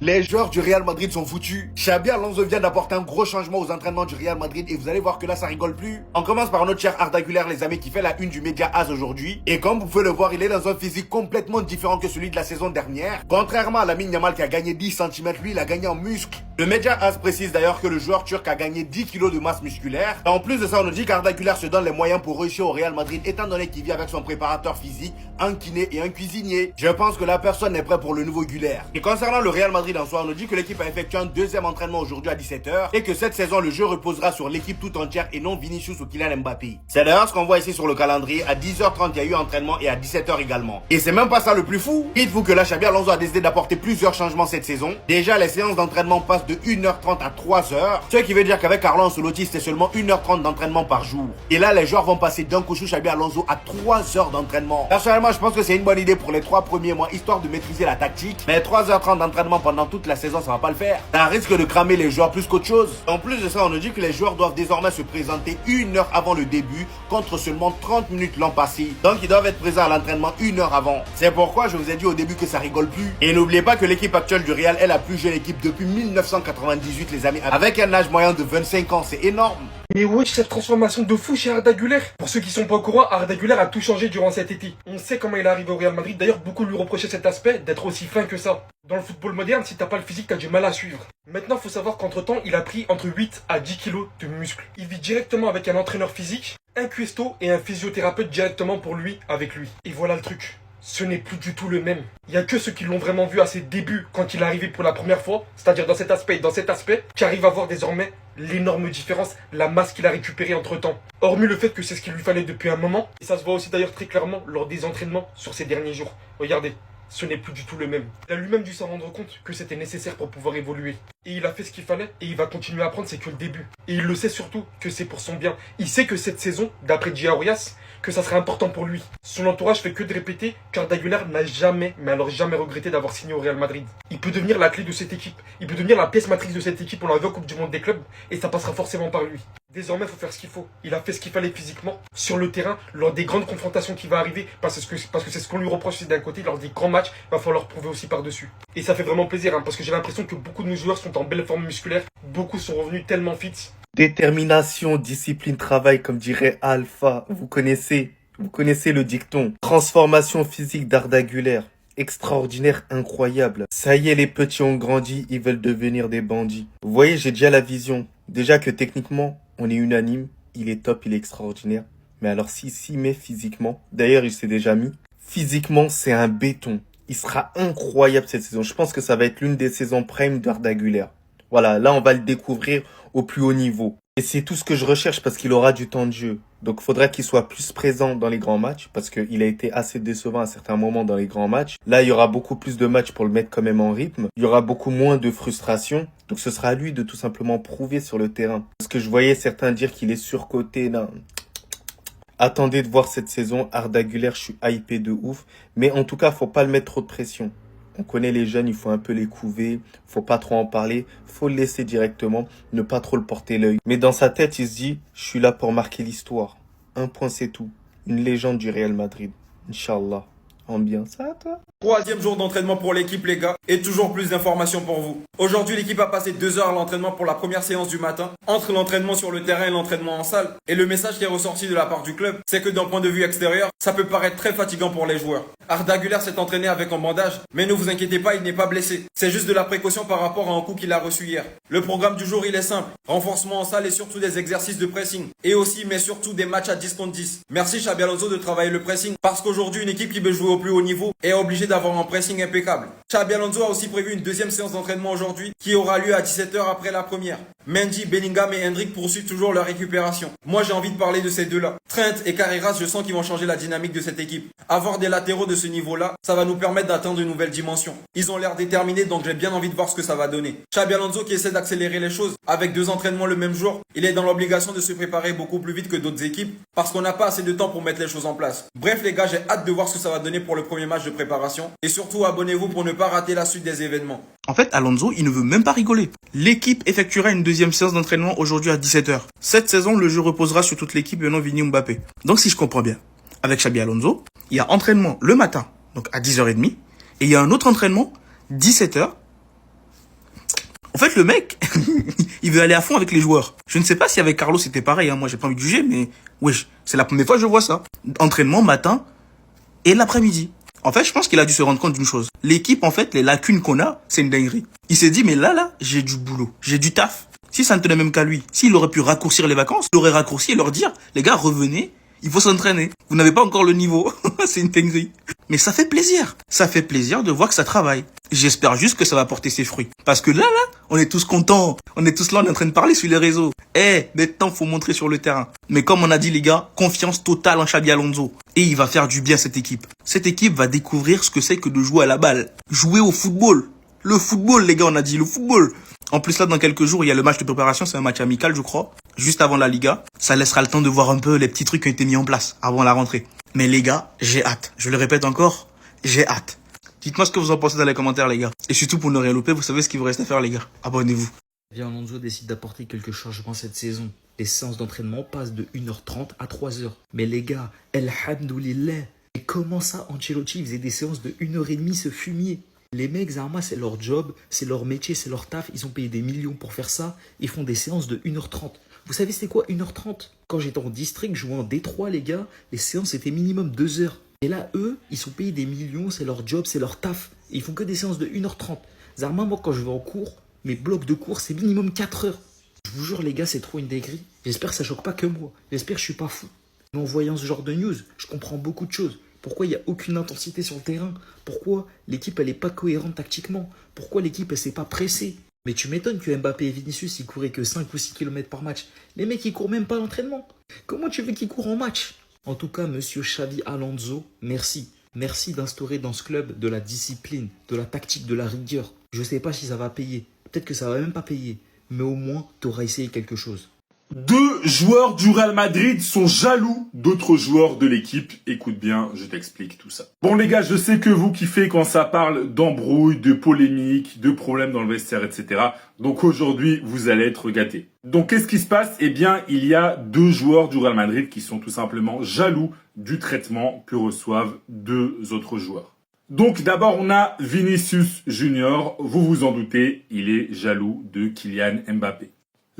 Les joueurs du Real Madrid sont foutus. Xabi Alonso vient d'apporter un gros changement aux entraînements du Real Madrid et vous allez voir que là ça rigole plus. On commence par notre cher Arda Güler les amis qui fait la une du média AS aujourd'hui. Et comme vous pouvez le voir, il est dans un physique complètement différent que celui de la saison dernière. Contrairement à Lamine Yamal qui a gagné 10 cm, lui il a gagné en muscle. Le média AS précise d'ailleurs que le joueur turc a gagné 10 kg de masse musculaire. Et en plus de ça, on nous dit qu'Arda Güler se donne les moyens pour réussir au Real Madrid étant donné qu'il vit avec son préparateur physique, un kiné et un cuisinier. Je pense que la personne est prête pour le nouveau Güler. Et concernant le Real Madrid en soi, on nous dit que l'équipe a effectué un deuxième entraînement aujourd'hui à 17h et que cette saison le jeu reposera sur l'équipe tout entière et non Vinicius ou Kylian Mbappé. C'est d'ailleurs ce qu'on voit ici sur le calendrier. À 10h30 il y a eu entraînement et à 17h également. Et c'est même pas ça le plus fou. Dites-vous que là Xabi Alonso a décidé d'apporter plusieurs changements cette saison. Déjà les séances d'entraînement passent de 1h30 à 3h, ce qui veut dire qu'avec Carlo Ancelotti c'était seulement 1h30 d'entraînement par jour. Et là les joueurs vont passer d'un coup sous Xabi Alonso à 3 heures d'entraînement. Personnellement je pense que c'est une bonne idée pour les 3 premiers mois histoire de maîtriser la tactique. Mais 3h30 d'entraînement pendant toute la saison ça va pas le faire. Ça risque de cramer les joueurs plus qu'autre chose. En plus de ça, on nous dit que les joueurs doivent désormais se présenter 1 heure avant le début contre seulement 30 minutes l'an passé. Donc ils doivent être présents à l'entraînement 1 heure avant. C'est pourquoi je vous ai dit au début que ça rigole plus. Et n'oubliez pas que l'équipe actuelle du Real est la plus jeune équipe depuis 1998 les amis. Avec un âge moyen de 25 ans, c'est énorme. Mais wesh, cette transformation de fou chez Arda Güler. Pour ceux qui sont pas au courant, Arda Güler a tout changé durant cet été. On sait comment il est arrivé au Real Madrid. D'ailleurs, beaucoup lui reprochaient cet aspect d'être aussi fin que ça. Dans le football moderne, si t'as pas le physique, t'as du mal à suivre. Maintenant, faut savoir qu'entre temps, il a pris entre 8 à 10 kilos de muscles. Il vit directement avec un entraîneur physique, un cuistot et un physiothérapeute directement pour lui, avec lui. Et voilà le truc. Ce n'est plus du tout le même. Il n'y a que ceux qui l'ont vraiment vu à ses débuts quand il est arrivé pour la première fois, c'est-à-dire dans cet aspect et dans cet aspect, qui arrivent à voir désormais l'énorme différence, la masse qu'il a récupérée entre temps. Hormis le fait que c'est ce qu'il lui fallait depuis un moment, et ça se voit aussi d'ailleurs très clairement lors des entraînements sur ces derniers jours. Regardez, ce n'est plus du tout le même. Il a lui-même dû s'en rendre compte que c'était nécessaire pour pouvoir évoluer. Et il a fait ce qu'il fallait, et il va continuer à apprendre, c'est que le début. Et il le sait surtout que c'est pour son bien. Il sait que cette saison, d'après Gia Orias, que ça serait important pour lui. Son entourage fait que de répéter qu'Arda Güler n'a jamais, mais alors jamais regretté d'avoir signé au Real Madrid. Il peut devenir la clé de cette équipe. Il peut devenir la pièce matrice de cette équipe. On l'a vu en Coupe du Monde des clubs et ça passera forcément par lui. Désormais, il faut faire ce qu'il faut. Il a fait ce qu'il fallait physiquement, sur le terrain, lors des grandes confrontations qui vont arriver, parce que c'est ce qu'on lui reproche d'un côté, lors des grands matchs, il va falloir prouver aussi par-dessus. Et ça fait vraiment plaisir, parce que j'ai l'impression que beaucoup de nos joueurs sont en belle forme musculaire, beaucoup sont revenus tellement fit. Détermination, discipline, travail, comme dirait Alpha. Vous connaissez le dicton. Transformation physique d'Arda Güler. Extraordinaire, incroyable. Ça y est, les petits ont grandi, ils veulent devenir des bandits. Vous voyez, j'ai déjà la vision. Déjà que techniquement, on est unanime. Il est top, il est extraordinaire. Mais alors s'il met physiquement, d'ailleurs il s'est déjà mis, physiquement c'est un béton. Il sera incroyable cette saison. Je pense que ça va être l'une des saisons prime d'Arda Güler. Voilà, là on va le découvrir au plus haut niveau. Et c'est tout ce que je recherche parce qu'il aura du temps de jeu. Donc il faudra qu'il soit plus présent dans les grands matchs parce qu'il a été assez décevant à certains moments dans les grands matchs. Là, il y aura beaucoup plus de matchs pour le mettre quand même en rythme. Il y aura beaucoup moins de frustration. Donc ce sera à lui de tout simplement prouver sur le terrain. Parce que je voyais certains dire qu'il est surcoté. Non. Attendez de voir cette saison. Arda Güler, je suis hypé de ouf. Mais en tout cas, faut pas le mettre trop de pression. On connaît les jeunes, il faut un peu les couver, faut pas trop en parler, faut le laisser directement, ne pas trop le porter l'œil. Mais dans sa tête, il se dit, je suis là pour marquer l'histoire. Un point, c'est tout. Une légende du Real Madrid. Inch'Allah. Ambiance à toi. Troisième jour d'entraînement pour l'équipe les gars, et toujours plus d'informations pour vous. Aujourd'hui l'équipe a passé 2 heures à l'entraînement pour la première séance du matin, entre l'entraînement sur le terrain et l'entraînement en salle. Et le message qui est ressorti de la part du club, c'est que d'un point de vue extérieur, ça peut paraître très fatigant pour les joueurs. Arda Güler s'est entraîné avec un bandage, mais ne vous inquiétez pas, il n'est pas blessé. C'est juste de la précaution par rapport à un coup qu'il a reçu hier. Le programme du jour il est simple, renforcement en salle et surtout des exercices de pressing. Et aussi mais surtout des matchs à 10 contre 10. Merci Xabi Alonso de travailler le pressing, parce qu'aujourd'hui une équipe qui veut jouer au plus haut niveau est obligée d'avoir un pressing impeccable. Xabi Alonso a aussi prévu une deuxième séance d'entraînement aujourd'hui qui aura lieu à 17h après la première. Mendy, Bellingham et Hendrick poursuivent toujours leur récupération. Moi j'ai envie de parler de ces deux-là. Trent et Carreras, je sens qu'ils vont changer la dynamique de cette équipe. Avoir des latéraux de ce niveau-là, ça va nous permettre d'atteindre une nouvelle dimension. Ils ont l'air déterminés, donc j'ai bien envie de voir ce que ça va donner. Xabi Alonso qui essaie d'accélérer les choses avec 2 entraînements le même jour, il est dans l'obligation de se préparer beaucoup plus vite que d'autres équipes parce qu'on n'a pas assez de temps pour mettre les choses en place. Bref les gars, j'ai hâte de voir ce que ça va donner pour le premier match de préparation et surtout abonnez-vous pour ne pas rater la suite des événements. En fait, Alonso, il ne veut même pas rigoler. L'équipe effectuera une deuxième séance d'entraînement aujourd'hui à 17h. Cette saison, le jeu reposera sur toute l'équipe et non Vini Mbappé. Donc si je comprends bien, avec Xabi Alonso, il y a entraînement le matin, donc à 10h30, et il y a un autre entraînement, 17h, En fait, le mec, il veut aller à fond avec les joueurs. Je ne sais pas si avec Carlos c'était pareil, hein. Moi, j'ai pas envie de juger, mais wesh, c'est la première fois que je vois ça. Entraînement matin et l'après-midi. En fait, je pense qu'il a dû se rendre compte d'une chose. L'équipe, en fait, les lacunes qu'on a, c'est une dinguerie. Il s'est dit, mais là, j'ai du boulot, j'ai du taf. Si ça ne tenait même qu'à lui, s'il aurait pu raccourcir les vacances, il aurait raccourci et leur dire, les gars, revenez, il faut s'entraîner. Vous n'avez pas encore le niveau. C'est une dinguerie. Mais ça fait plaisir. Ça fait plaisir de voir que ça travaille. J'espère juste que ça va porter ses fruits. Parce que là, on est tous contents. On est tous là, on est en train de parler sur les réseaux. Maintenant, faut montrer sur le terrain. Mais comme on a dit, les gars, confiance totale en Xabi Alonso. Et il va faire du bien, cette équipe. Cette équipe va découvrir ce que c'est que de jouer à la balle. Jouer au football. Le football, les gars, on a dit le football. En plus, là, dans quelques jours, il y a le match de préparation. C'est un match amical, je crois. Juste avant la Liga. Ça laissera le temps de voir un peu les petits trucs qui ont été mis en place avant la rentrée. Mais les gars, j'ai hâte. Je le répète encore, j'ai hâte. Dites-moi ce que vous en pensez dans les commentaires, les gars. Et surtout, pour ne rien louper, vous savez ce qu'il vous reste à faire, les gars. Abonnez-vous. Alonso décide d'apporter quelques changements cette saison. Les séances d'entraînement passent de 1h30 à 3h. Mais les gars, elhamdoulilah. Et comment ça, Ancelotti faisait des séances de 1h30 ce fumier? Les mecs, Zarma, c'est leur job, c'est leur métier, c'est leur taf. Ils ont payé des millions pour faire ça. Ils font des séances de 1h30. Vous savez c'était quoi 1h30? Quand j'étais en district, je jouais en D3, les gars, les séances étaient minimum 2 heures. Et là, eux, ils sont payés des millions, c'est leur job, c'est leur taf. Et ils font que des séances de 1h30. Zarma, moi, quand je vais en cours, mes blocs de cours, c'est minimum 4 heures. Je vous jure, les gars, c'est trop une dinguerie. J'espère que ça choque pas que moi. J'espère que je suis pas fou. Mais en voyant ce genre de news, je comprends beaucoup de choses. Pourquoi il n'y a aucune intensité sur le terrain? Pourquoi l'équipe, elle n'est pas cohérente tactiquement? Pourquoi l'équipe, elle s'est pas pressée? Mais tu m'étonnes que Mbappé et Vinicius, ils couraient que 5 ou 6 km par match. Les mecs, ils courent même pas à l'entraînement. Comment tu veux qu'ils courent en match? En tout cas, monsieur Xabi Alonso, merci. Merci d'instaurer dans ce club de la discipline, de la tactique, de la rigueur. Je sais pas si ça va payer. Peut-être que ça va même pas payer. Mais au moins, tu auras essayé quelque chose. 2 joueurs du Real Madrid sont jaloux d'autres joueurs de l'équipe. Écoute bien, je t'explique tout ça. Bon les gars, je sais que vous kiffez quand ça parle d'embrouilles, de polémiques, de problèmes dans le vestiaire, etc. Donc aujourd'hui, vous allez être gâtés. Donc qu'est-ce qui se passe? Eh bien, il y a 2 joueurs du Real Madrid qui sont tout simplement jaloux du traitement que reçoivent 2 autres joueurs. Donc d'abord, on a Vinicius Junior. Vous vous en doutez, il est jaloux de Kylian Mbappé.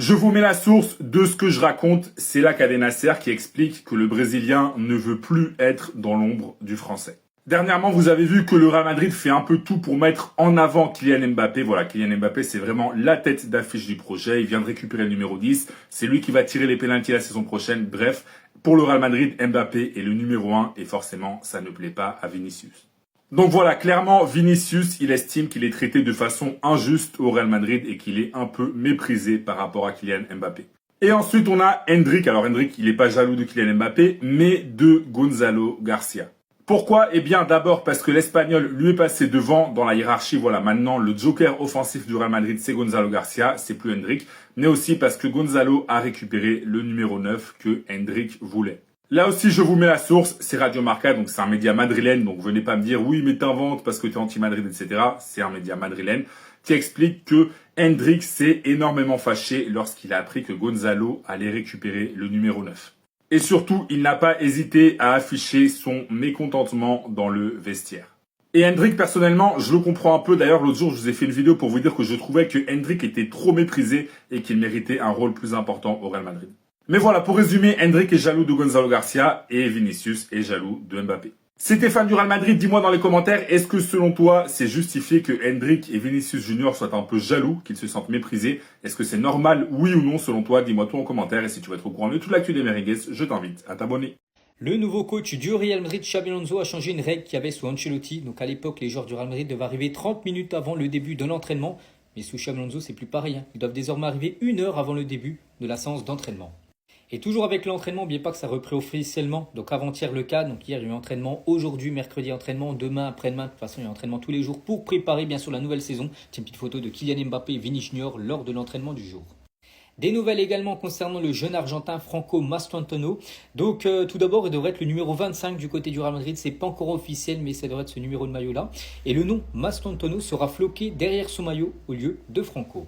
Je vous mets la source de ce que je raconte, c'est la Cadena Ser qui explique que le Brésilien ne veut plus être dans l'ombre du Français. Dernièrement, vous avez vu que le Real Madrid fait un peu tout pour mettre en avant Kylian Mbappé. Voilà, Kylian Mbappé, c'est vraiment la tête d'affiche du projet. Il vient de récupérer le numéro 10. C'est lui qui va tirer les pénaltys la saison prochaine. Bref, pour le Real Madrid, Mbappé est le numéro 1 et forcément, ça ne plaît pas à Vinicius. Donc voilà, clairement, Vinicius, il estime qu'il est traité de façon injuste au Real Madrid et qu'il est un peu méprisé par rapport à Kylian Mbappé. Et ensuite, on a Endrick. Alors Endrick, il n'est pas jaloux de Kylian Mbappé, mais de Gonzalo Garcia. Pourquoi? Eh bien, d'abord parce que l'Espagnol lui est passé devant dans la hiérarchie. Voilà, maintenant, le joker offensif du Real Madrid, c'est Gonzalo Garcia, c'est plus Endrick. Mais aussi parce que Gonzalo a récupéré le numéro 9 que Endrick voulait. Là aussi, je vous mets la source, c'est Radio Marca, donc c'est un média madrilène, donc venez pas me dire oui, mais t'inventes parce que t'es anti-Madrid, etc. C'est un média madrilène qui explique que Endrick s'est énormément fâché lorsqu'il a appris que Gonzalo allait récupérer le numéro 9. Et surtout, il n'a pas hésité à afficher son mécontentement dans le vestiaire. Et Endrick, personnellement, je le comprends un peu. D'ailleurs, l'autre jour, je vous ai fait une vidéo pour vous dire que je trouvais que Endrick était trop méprisé et qu'il méritait un rôle plus important au Real Madrid. Mais voilà, pour résumer, Endrick est jaloux de Gonzalo Garcia et Vinicius est jaloux de Mbappé. Si t'es fan du Real Madrid, dis-moi dans les commentaires, est-ce que selon toi, c'est justifié que Endrick et Vinicius Junior soient un peu jaloux, qu'ils se sentent méprisés? Est-ce que c'est normal, oui ou non, selon toi? Dis-moi tout en commentaire et si tu veux être au courant de toute l'actu des Merengues, je t'invite à t'abonner. Le nouveau coach du Real Madrid, Xabi Alonso, a changé une règle qu'il y avait sous Ancelotti. Donc à l'époque, les joueurs du Real Madrid devaient arriver 30 minutes avant le début de l'entraînement. Mais sous Xabi Alonso, c'est plus pareil, hein. Ils doivent désormais arriver 1 heure avant le début de la séance d'entraînement. Et toujours avec l'entraînement, n'oubliez pas que ça a repris officiellement. Donc avant-hier le cas, donc hier il y a eu entraînement, aujourd'hui mercredi entraînement, demain après-demain. De toute façon il y a entraînement tous les jours pour préparer bien sûr la nouvelle saison. C'est une petite photo de Kylian Mbappé et Vini Junior lors de l'entraînement du jour. Des nouvelles également concernant le jeune argentin Franco Mastantuono. Donc tout d'abord il devrait être le numéro 25 du côté du Real Madrid. C'est pas encore officiel mais ça devrait être ce numéro de maillot là. Et le nom Mastantuono sera floqué derrière son maillot au lieu de Franco.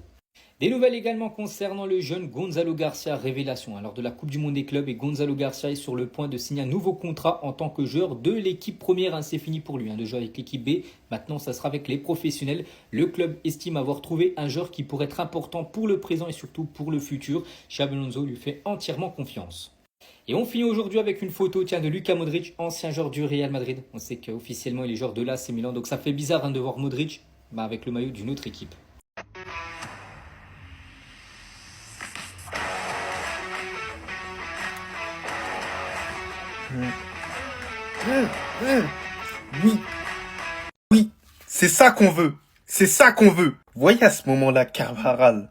Des nouvelles également concernant le jeune Gonzalo Garcia, révélation lors de la Coupe du Monde des clubs, et Gonzalo Garcia est sur le point de signer un nouveau contrat en tant que joueur de l'équipe première. C'est fini pour lui de jouer avec l'équipe B. Maintenant, ça sera avec les professionnels. Le club estime avoir trouvé un joueur qui pourrait être important pour le présent et surtout pour le futur. Xabi Alonso lui fait entièrement confiance. Et on finit aujourd'hui avec une photo de Luka Modric, ancien joueur du Real Madrid. On sait qu'officiellement il est joueur de l'AC Milan, donc ça fait bizarre de voir Modric avec le maillot d'une autre équipe. Oui, oui, c'est ça qu'on veut. C'est ça qu'on veut. Vous voyez à ce moment-là, Carvajal,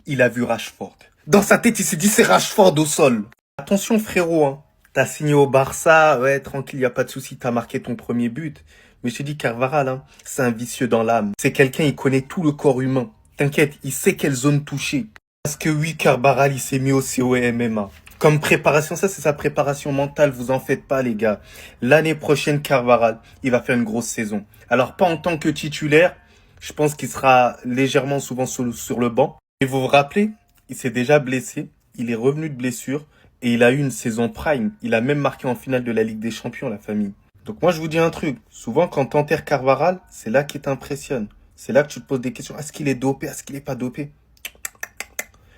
il a vu Rashford. Dans sa tête, il s'est dit c'est Rashford au sol. Attention frérot, hein. T'as signé au Barça, ouais, tranquille, y a pas de souci, t'as marqué ton premier but. Mais je te dis, Carvajal, hein, c'est un vicieux dans l'âme. C'est quelqu'un, il connaît tout le corps humain. T'inquiète, il sait quelle zone toucher. Parce que oui, Carvajal, il s'est mis au COMMA. Comme préparation, ça c'est sa préparation mentale, vous en faites pas les gars. L'année prochaine, Carvajal, il va faire une grosse saison. Alors pas en tant que titulaire, je pense qu'il sera légèrement souvent sur le banc. Et vous vous rappelez, il s'est déjà blessé, il est revenu de blessure et il a eu une saison prime. Il a même marqué en finale de la Ligue des Champions, la famille. Donc moi je vous dis un truc, souvent quand t'enterres Carvajal, c'est là qu'il t'impressionne. C'est là que tu te poses des questions, est-ce qu'il est dopé, est-ce qu'il est pas dopé?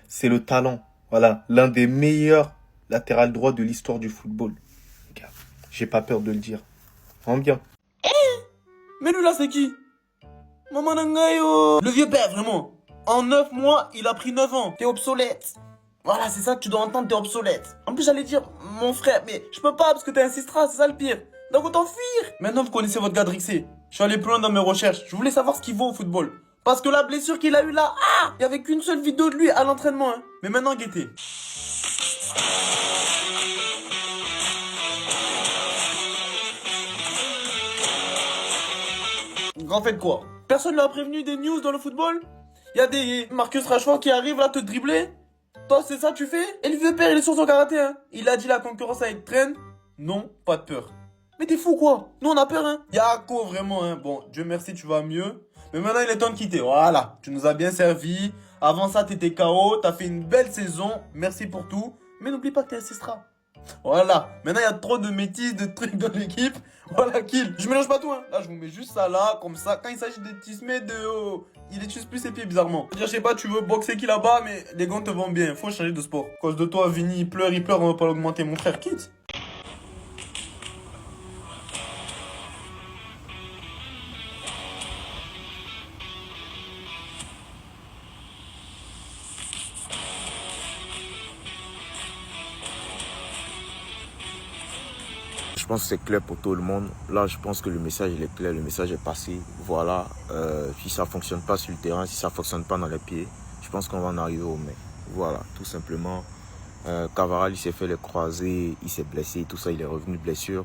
C'est le talent. Voilà, l'un des meilleurs latéral droit de l'histoire du football. Regarde, j'ai pas peur de le dire. Vraiment bien. Mais lui là, c'est qui? Maman Nangayo. Le vieux père, vraiment. En 9 mois, il a pris 9 ans. T'es obsolète. Voilà, c'est ça que tu dois entendre, t'es obsolète. En plus, j'allais dire, mon frère, mais je peux pas parce que t'es insisteras, c'est ça le pire. Donc autant fuir. Maintenant, vous connaissez votre gars Drixé. Je suis allé plus loin dans mes recherches. Je voulais savoir ce qu'il vaut au football. Parce que la blessure qu'il a eue là, il y avait qu'une seule vidéo de lui à l'entraînement. Hein. Mais maintenant, guettez. En fait quoi? Personne l'a prévenu des news dans le football? Il y a des Marcus Rashford qui arrivent là te dribbler? Toi c'est ça tu fais? Et le vieux père il est sur son karaté hein? Il a dit la concurrence avec Trent? Non, pas de peur. Mais t'es fou quoi? Nous on a peur hein? Yako vraiment hein? Bon, Dieu merci tu vas mieux. Mais maintenant il est temps de quitter, voilà. Tu nous as bien servi. Avant ça t'étais KO, t'as fait une belle saison. Merci pour tout. Mais n'oublie pas que t'insisteras. Voilà, maintenant il y a trop de métis, de trucs dans l'équipe. Voilà, kill. Je mélange pas tout, hein. Là, je vous mets juste ça là, comme ça. Quand il s'agit de tismer, il utilise plus ses pieds bizarrement. Je sais pas, tu veux boxer qui là-bas, mais les gants te vont bien. Faut changer de sport. À cause de toi, Vini, il pleure, on va pas l'augmenter. Mon frère, quitte. Je pense que c'est clair pour tout le monde. Là, je pense que le message il est clair, le message est passé. Voilà, si ça ne fonctionne pas sur le terrain, si ça ne fonctionne pas dans les pieds, je pense qu'on va en arriver au mai. Voilà, tout simplement. Carvajal, il s'est fait les croisés, il s'est blessé, tout ça, il est revenu de blessure.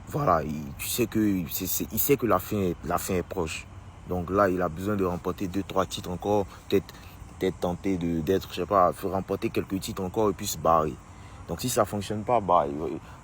Voilà, tu sais que, il sait que la fin est proche. Donc là, il a besoin de remporter 2-3 titres encore, peut-être tenter d'être, je sais pas, remporter quelques titres encore et puis se barrer. Donc si ça fonctionne pas,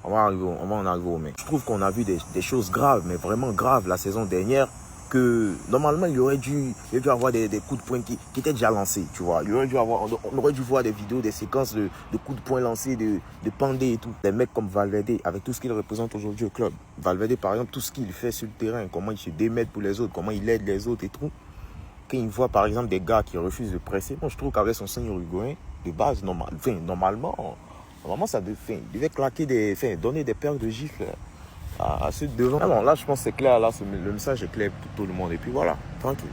on va en arriver au mai. Je trouve qu'on a vu des choses graves, mais vraiment graves la saison dernière, que normalement il aurait dû avoir des coups de poing qui étaient déjà lancés, tu vois. On aurait dû voir des vidéos, des séquences de coups de poing lancés, de pendés et tout. Des mecs comme Valverde, avec tout ce qu'il représente aujourd'hui au club. Valverde par exemple, tout ce qu'il fait sur le terrain, comment il se démène pour les autres, comment il aide les autres et tout. Quand il voit par exemple des gars qui refusent de presser, moi je trouve qu'avec son signe uruguayen, de base, normalement, ça devait claquer donner des paires de gifles à ceux de devant. Alors là, je pense que c'est clair, là, le message est clair pour tout le monde. Et puis voilà, tranquille.